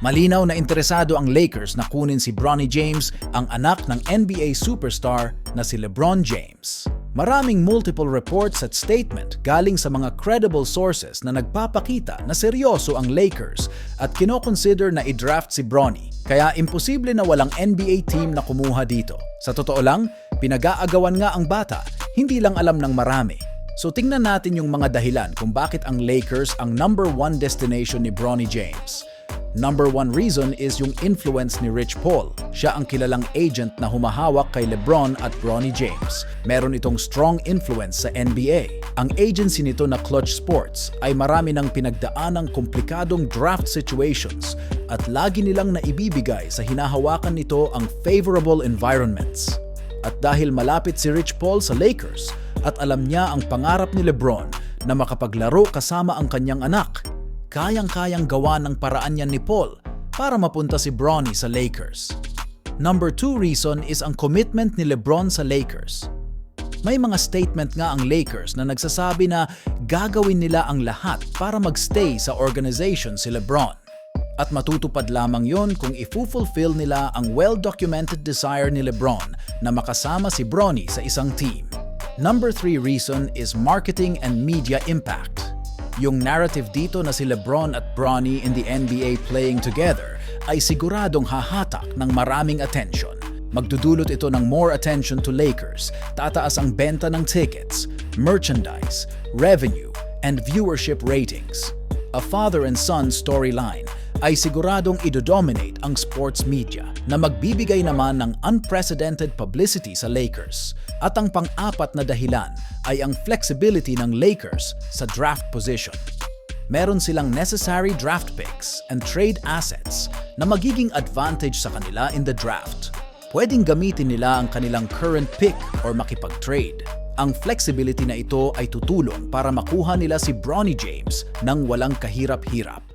Malinaw na interesado ang Lakers na kunin si Bronny James, ang anak ng NBA superstar na si LeBron James. Maraming multiple reports at statement galing sa mga credible sources na nagpapakita na seryoso ang Lakers at kinoconsider na i-draft si Bronny. Kaya imposible na walang NBA team na kumuha dito. Sa totoo lang, pinag-aagawan nga ang bata, hindi lang alam ng marami. So tingnan natin yung mga dahilan kung bakit ang Lakers ang number 1 destination ni Bronny James. Number 1 reason is yung influence ni Rich Paul. Siya ang kilalang agent na humahawak kay LeBron at Bronny James. Meron itong strong influence sa NBA. Ang agency nito na Clutch Sports ay marami ng pinagdaanang komplikadong draft situations at lagi nilang naibibigay sa hinahawakan nito ang favorable environments. At dahil malapit si Rich Paul sa Lakers at alam niya ang pangarap ni LeBron na makapaglaro kasama ang kanyang anak, kayang-kayang gawa ng paraan yan ni Paul para mapunta si Bronny sa Lakers. Number 2 reason is ang commitment ni LeBron sa Lakers. May mga statement nga ang Lakers na nagsasabi na gagawin nila ang lahat para magstay sa organization si LeBron. At matutupad lamang yon kung i-fulfill nila ang well-documented desire ni LeBron na makasama si Bronny sa isang team. Number 3 reason is marketing and media impact. Yung narrative dito na si LeBron at Bronny in the NBA playing together ay siguradong hahatak ng maraming attention. Magdudulot ito ng more attention to Lakers, tataas ang benta ng tickets, merchandise, revenue, and viewership ratings. A father and son storyline ay siguradong idodominate ang sports media na magbibigay naman ng unprecedented publicity sa Lakers. At ang pang-apat na dahilan ay ang flexibility ng Lakers sa draft position. Meron silang necessary draft picks and trade assets na magiging advantage sa kanila in the draft. Pwedeng gamitin nila ang kanilang current pick or makipag-trade. Ang flexibility na ito ay tutulong para makuha nila si Bronny James nang walang kahirap-hirap.